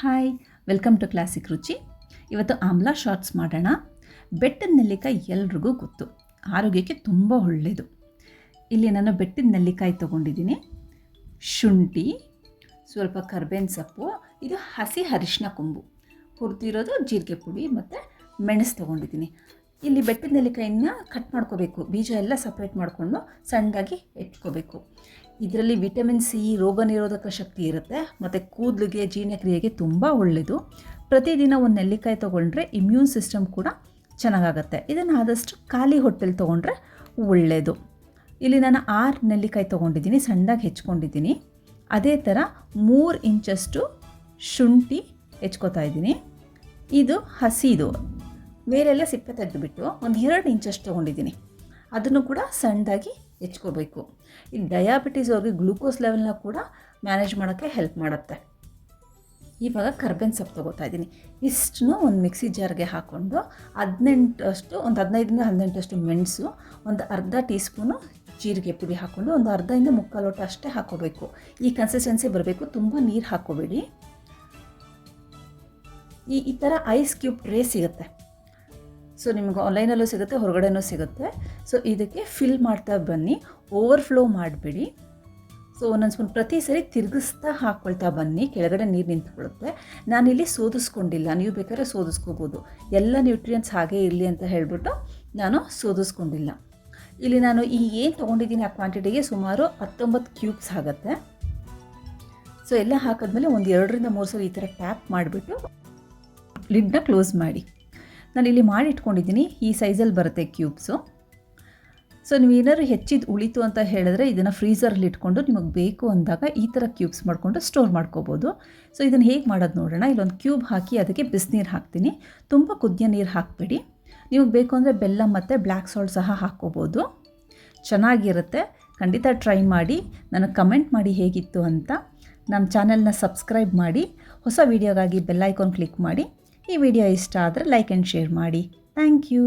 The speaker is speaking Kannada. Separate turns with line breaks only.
ಹಾಯ್, ವೆಲ್ಕಮ್ ಟು ಕ್ಲಾಸಿಕ್ ರುಚಿ. ಇವತ್ತು ಆಮ್ಲಾ ಶಾರ್ಟ್ಸ್ ಮಾಡೋಣ. ಬೆಟ್ಟದ ನೆಲ್ಲಿಕಾಯಿ ಎಲ್ರಿಗೂ ಗೊತ್ತು, ಆರೋಗ್ಯಕ್ಕೆ ತುಂಬ ಒಳ್ಳೆಯದು. ಇಲ್ಲಿ ನಾನು ಬೆಟ್ಟದ ನೆಲ್ಲಿಕಾಯಿ ತೊಗೊಂಡಿದ್ದೀನಿ, ಶುಂಠಿ, ಸ್ವಲ್ಪ ಕರ್ಬೇವಿನ ಸೊಪ್ಪು, ಇದು ಹಸಿ ಅರಿಶಿನ ಕೊಂಬು, ಹುರಿದಿರೋದು ಜೀರಿಗೆ ಪುಡಿ ಮತ್ತು ಮೆಣಸು ತೊಗೊಂಡಿದ್ದೀನಿ. ಇಲ್ಲಿ ಬೆಟ್ಟದ ನೆಲ್ಲಿಕಾಯಿನ ಕಟ್ ಮಾಡ್ಕೋಬೇಕು, ಬೀಜ ಎಲ್ಲ ಸಪ್ರೇಟ್ ಮಾಡಿಕೊಂಡು ಸಣ್ಣದಾಗಿ ಹೆಚ್ಕೋಬೇಕು. ಇದರಲ್ಲಿ ವಿಟಮಿನ್ ಸಿ, ರೋಗ ನಿರೋಧಕ ಶಕ್ತಿ ಇರುತ್ತೆ ಮತ್ತು ಕೂದಲಿಗೆ, ಜೀರ್ಣಕ್ರಿಯೆಗೆ ತುಂಬ ಒಳ್ಳೆಯದು. ಪ್ರತಿದಿನ ಒಂದು ನೆಲ್ಲಿಕಾಯಿ ತೊಗೊಂಡ್ರೆ ಇಮ್ಯೂನ್ ಸಿಸ್ಟಮ್ ಕೂಡ ಚೆನ್ನಾಗಾಗತ್ತೆ. ಇದನ್ನು ಆದಷ್ಟು ಖಾಲಿ ಹೊಟ್ಟೆಲಿ ತೊಗೊಂಡ್ರೆ ಒಳ್ಳೆಯದು. ಇಲ್ಲಿ ನಾನು 6 ನೆಲ್ಲಿಕಾಯಿ ತೊಗೊಂಡಿದ್ದೀನಿ, ಸಣ್ಣದಾಗಿ ಹೆಚ್ಕೊಂಡಿದ್ದೀನಿ. ಅದೇ ಥರ 3 ಇಂಚಷ್ಟು ಶುಂಠಿ ಹೆಚ್ಕೋತಾ ಇದ್ದೀನಿ. ಇದು ಹಸಿದು, ಮೇಲೆಲ್ಲ ಸಿಪ್ಪೆ ತೆಗೆದುಬಿಟ್ಟು ಒಂದು 2 ಇಂಚಷ್ಟು ತೊಗೊಂಡಿದ್ದೀನಿ. ಅದನ್ನು ಕೂಡ ಸಣ್ಣದಾಗಿ ಹೆಚ್ಕೋಬೇಕು. ಈ ಡಯಾಬಿಟೀಸ್ ಅವ್ರಿಗೆ ಗ್ಲೂಕೋಸ್ ಲೆವೆಲ್ನ ಕೂಡ ಮ್ಯಾನೇಜ್ ಮಾಡೋಕ್ಕೆ ಹೆಲ್ಪ್ ಮಾಡುತ್ತೆ. ಇವಾಗ ಕರ್ಬೇವಿನ ಸೊಪ್ಪು ತೊಗೋತಾ ಇದ್ದೀನಿ. ಇಷ್ಟನ್ನು ಒಂದು ಮಿಕ್ಸಿ ಜಾರ್ಗೆ ಹಾಕ್ಕೊಂಡು 15-18 ಮೆಣಸು, ಒಂದು ಅರ್ಧ ಟೀ ಸ್ಪೂನು ಜೀರಿಗೆ ಪುಡಿ ಹಾಕ್ಕೊಂಡು ಒಂದು ಅರ್ಧದಿಂದ ಮುಕ್ಕಾಲು ಲೋಟ ಅಷ್ಟೇ ಹಾಕ್ಕೋಬೇಕು. ಈ ಕನ್ಸಿಸ್ಟೆನ್ಸಿ ಬರಬೇಕು, ತುಂಬ ನೀರು ಹಾಕ್ಕೋಬೇಡಿ. ಈ ಥರ ಐಸ್ ಕ್ಯೂಬ್ ಟ್ರೇ ಸಿಗುತ್ತೆ. ಸೊ ನಿಮಗೆ ಆನ್ಲೈನಲ್ಲೂ ಸಿಗುತ್ತೆ, ಹೊರಗಡೆನೂ ಸಿಗುತ್ತೆ. ಸೊ ಇದಕ್ಕೆ ಫಿಲ್ ಮಾಡ್ತಾ ಬನ್ನಿ, ಓವರ್ಫ್ಲೋ ಮಾಡಿಬಿಡಿ. ಸೊ ಒಂದೊಂದು ಸ್ಪೂನ್ ಪ್ರತಿ ಸರಿ ತಿರುಗಿಸ್ತಾ ಹಾಕ್ಕೊಳ್ತಾ ಬನ್ನಿ, ಕೆಳಗಡೆ ನೀರು ನಿಂತ್ಕೊಳ್ಳುತ್ತೆ. ನಾನಿಲ್ಲಿ ಸೋದಿಸ್ಕೊಂಡಿಲ್ಲ, ನೀವು ಬೇಕಾದ್ರೆ ಸೋದಿಸ್ಕೋಬೋದು. ಎಲ್ಲ ನ್ಯೂಟ್ರಿಯೆಂಟ್ಸ್ ಹಾಗೇ ಇರಲಿ ಅಂತ ಹೇಳಿಬಿಟ್ಟು ನಾನು ಸೋದಿಸ್ಕೊಂಡಿಲ್ಲ. ಇಲ್ಲಿ ನಾನು ಏನು ತೊಗೊಂಡಿದ್ದೀನಿ ಆ ಕ್ವಾಂಟಿಟಿಗೆ ಸುಮಾರು 19 ಕ್ಯೂಬ್ಸ್ ಆಗುತ್ತೆ. ಸೊ ಎಲ್ಲ ಹಾಕಿದ್ಮೇಲೆ ಒಂದು 2-3 ಸಲ ಈ ಥರ ಟ್ಯಾಪ್ ಮಾಡಿಬಿಟ್ಟು ಲಿಡ್ನ ಕ್ಲೋಸ್ ಮಾಡಿ. ನಾನಿಲ್ಲಿ ಮಾಡಿಟ್ಕೊಂಡಿದ್ದೀನಿ, ಈ ಸೈಜಲ್ಲಿ ಬರುತ್ತೆ ಕ್ಯೂಬ್ಸು. ಸೊ ನೀವು ಏನಾದ್ರು ಹೆಚ್ಚಿದ್ದು ಉಳಿತು ಅಂತ ಹೇಳಿದ್ರೆ ಇದನ್ನು ಫ್ರೀಝರಲ್ಲಿ ಇಟ್ಕೊಂಡು ನಿಮಗೆ ಬೇಕು ಅಂದಾಗ ಈ ಥರ ಕ್ಯೂಬ್ಸ್ ಮಾಡಿಕೊಂಡು ಸ್ಟೋರ್ ಮಾಡ್ಕೋಬೋದು. ಸೊ ಇದನ್ನು ಹೇಗೆ ಮಾಡೋದು ನೋಡೋಣ. ಇಲ್ಲೊಂದು ಕ್ಯೂಬ್ ಹಾಕಿ ಅದಕ್ಕೆ ಬಿಸಿನೀರು ಹಾಕ್ತೀನಿ. ತುಂಬ ಕುದಿಯೋ ನೀರು ಹಾಕಬೇಡಿ. ನಿಮಗೆ ಬೇಕು ಅಂದರೆ ಬೆಲ್ಲ ಮತ್ತು ಬ್ಲ್ಯಾಕ್ ಸಾಲ್ಟ್ ಸಹ ಹಾಕ್ಕೋಬೋದು, ಚೆನ್ನಾಗಿರುತ್ತೆ. ಖಂಡಿತ ಟ್ರೈ ಮಾಡಿ, ನನಗೆ ಕಮೆಂಟ್ ಮಾಡಿ ಹೇಗಿತ್ತು ಅಂತ. ನಮ್ಮ ಚಾನೆಲ್ನ ಸಬ್ಸ್ಕ್ರೈಬ್ ಮಾಡಿ, ಹೊಸ ವೀಡಿಯೋಗಾಗಿ ಬೆಲ್ ಐಕಾನ್ ಕ್ಲಿಕ್ ಮಾಡಿ. ಈ ವಿಡಿಯೋ ಇಷ್ಟ ಆದರೆ ಲೈಕ್ ಆ್ಯಂಡ್ ಶೇರ್ ಮಾಡಿ. Thank you.